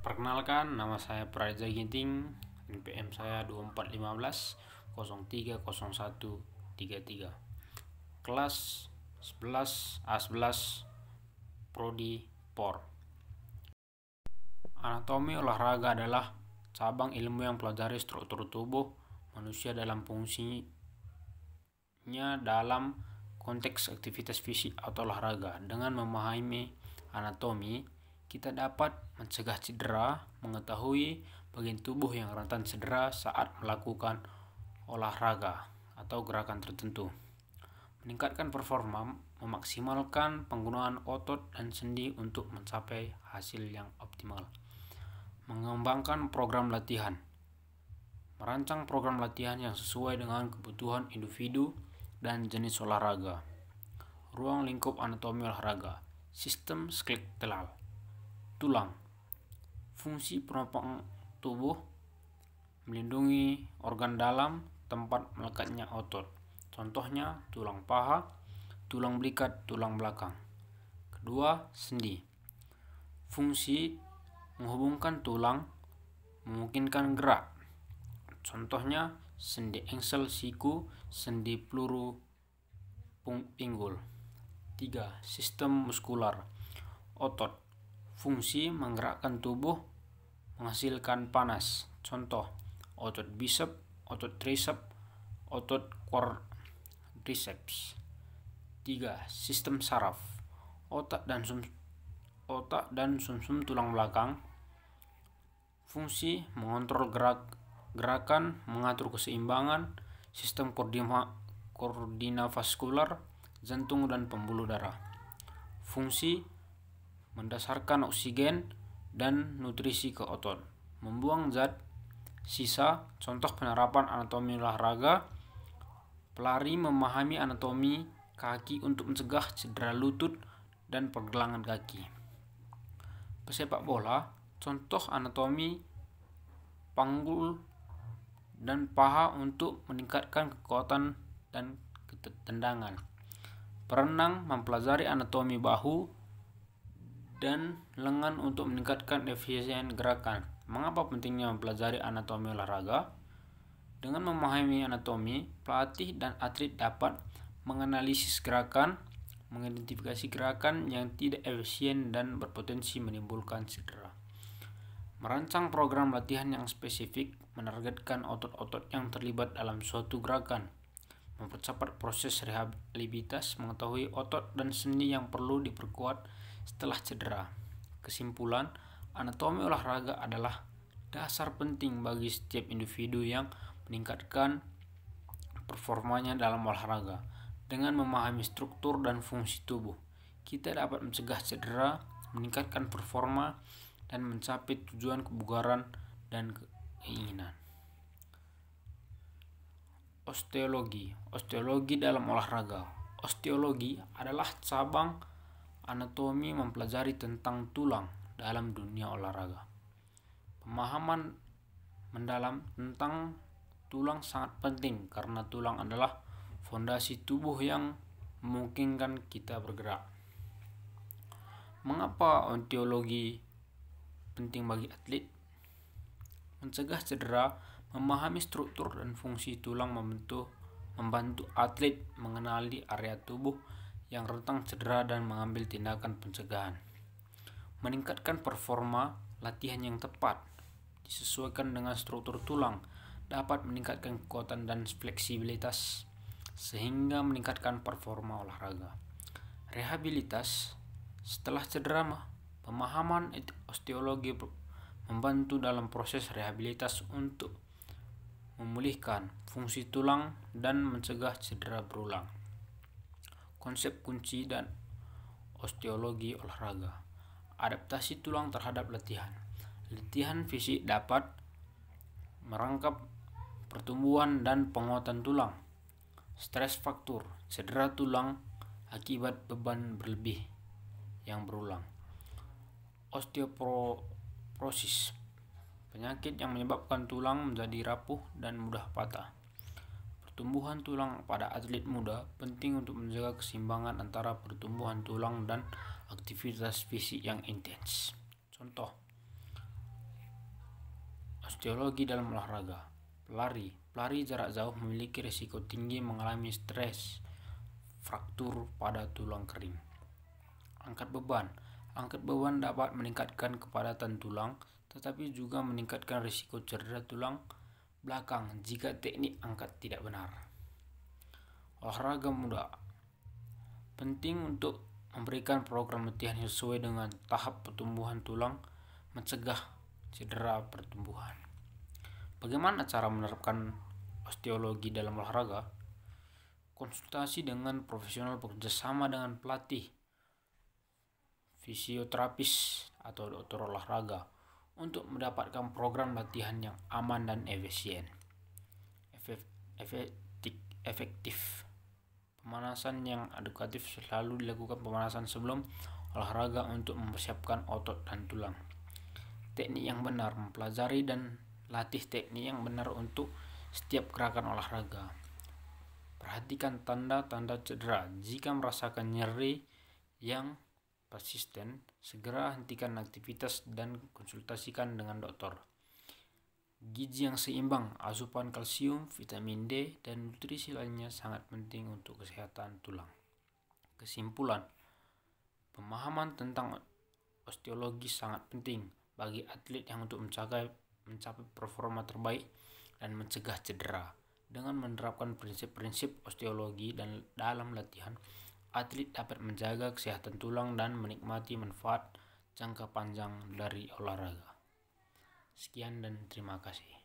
Perkenalkan, nama saya Praja Ginting, NPM saya 2415 030133. Kelas 11 A11 Prodi POR. Anatomi olahraga adalah cabang ilmu yang pelajari struktur tubuh manusia dalam fungsinya dalam konteks aktivitas fisik atau olahraga. Dengan memahami anatomi, kita dapat mencegah cedera, mengetahui bagian tubuh yang rentan cedera saat melakukan olahraga atau gerakan tertentu, meningkatkan performa, memaksimalkan penggunaan otot dan sendi untuk mencapai hasil yang optimal, mengembangkan program latihan, merancang program latihan yang sesuai dengan kebutuhan individu dan jenis olahraga. Ruang lingkup anatomi olahraga, sistem skeletal, tulang, fungsi penopang tubuh, melindungi organ dalam, tempat melekatnya otot. Contohnya tulang paha, tulang belikat, tulang belakang. Kedua, sendi. Fungsi menghubungkan tulang, memungkinkan gerak. Contohnya sendi engsel siku, sendi peluru pinggul. 3. Sistem muskular, otot. Fungsi menggerakkan tubuh, menghasilkan panas. Contoh otot bicep, otot tricep, otot quadriceps. 3. Sistem saraf, otak dan sumsum tulang belakang. Fungsi mengontrol gerakan, mengatur keseimbangan, sistem koordinat vaskular, jantung dan pembuluh darah. Fungsi mendasarkan oksigen dan nutrisi ke otot, membuang zat sisa. Contoh penerapan anatomi olahraga, pelari memahami anatomi kaki untuk mencegah cedera lutut dan pergelangan kaki. Pesepak bola, contoh anatomi panggul dan paha untuk meningkatkan kekuatan dan ketendangan. Perenang mempelajari anatomi bahu dan lengan untuk meningkatkan efisien gerakan. Mengapa pentingnya mempelajari anatomi olahraga? Dengan memahami anatomi, pelatih dan atlet dapat menganalisis gerakan, mengidentifikasi gerakan yang tidak efisien dan berpotensi menimbulkan cedera. Merancang program latihan yang spesifik, menargetkan otot-otot yang terlibat dalam suatu gerakan, mempercepat proses rehabilitas, mengetahui otot dan sendi yang perlu diperkuat setelah cedera. Kesimpulan, anatomi olahraga adalah dasar penting bagi setiap individu yang meningkatkan performanya dalam olahraga. Dengan memahami struktur dan fungsi tubuh, kita dapat mencegah cedera, meningkatkan performa, dan mencapai tujuan kebugaran dan keinginan. Osteologi dalam olahraga. Osteologi adalah cabang anatomi mempelajari tentang tulang dalam dunia olahraga. Pemahaman mendalam tentang tulang sangat penting karena tulang adalah fondasi tubuh yang memungkinkan kita bergerak. Mengapa osteologi penting bagi atlet? Mencegah cedera, memahami struktur dan fungsi tulang membantu atlet mengenali area tubuh yang rentan cedera dan mengambil tindakan pencegahan. Meningkatkan performa, latihan yang tepat disesuaikan dengan struktur tulang dapat meningkatkan kekuatan dan fleksibilitas sehingga meningkatkan performa olahraga. Rehabilitas setelah cedera, pemahaman osteologi membantu dalam proses rehabilitas untuk memulihkan fungsi tulang dan mencegah cedera berulang. Konsep kunci dan osteologi olahraga. Adaptasi tulang terhadap latihan. Latihan fisik dapat merangkap pertumbuhan dan penguatan tulang. Stres faktor, cedera tulang akibat beban berlebih yang berulang. Osteoporosis, penyakit yang menyebabkan tulang menjadi rapuh dan mudah patah. Pertumbuhan tulang pada atlet muda penting untuk menjaga keseimbangan antara pertumbuhan tulang dan aktivitas fisik yang intens. Contoh, Osteologi dalam olahraga. Pelari jarak jauh memiliki risiko tinggi mengalami stres, fraktur pada tulang kering. Angkat beban dapat meningkatkan kepadatan tulang, tetapi juga meningkatkan risiko cedera tulang belakang jika teknik angkat tidak benar. Olahraga muda. Penting untuk memberikan program latihan sesuai dengan tahap pertumbuhan tulang, mencegah cedera pertumbuhan. Bagaimana cara menerapkan osteologi dalam olahraga? Konsultasi dengan profesional bekerjasama dengan pelatih, fisioterapis, atau dokter olahraga untuk mendapatkan program latihan yang aman dan efisien. Efektif. Pemanasan yang edukatif. Selalu dilakukan pemanasan sebelum olahraga untuk mempersiapkan otot dan tulang. Teknik yang benar. Mempelajari dan latih teknik yang benar untuk setiap gerakan olahraga. Perhatikan tanda-tanda cedera. Jika merasakan nyeri yang persisten, segera hentikan aktivitas dan konsultasikan dengan dokter. Gizi yang seimbang, asupan kalsium, vitamin D, dan nutrisi lainnya sangat penting untuk kesehatan tulang. Kesimpulan, pemahaman tentang osteologi sangat penting bagi atlet yang untuk mencapai performa terbaik dan mencegah cedera. Dengan menerapkan prinsip-prinsip osteologi dan dalam latihan, atlet dapat menjaga kesehatan tulang dan menikmati manfaat jangka panjang dari olahraga. Sekian dan terima kasih.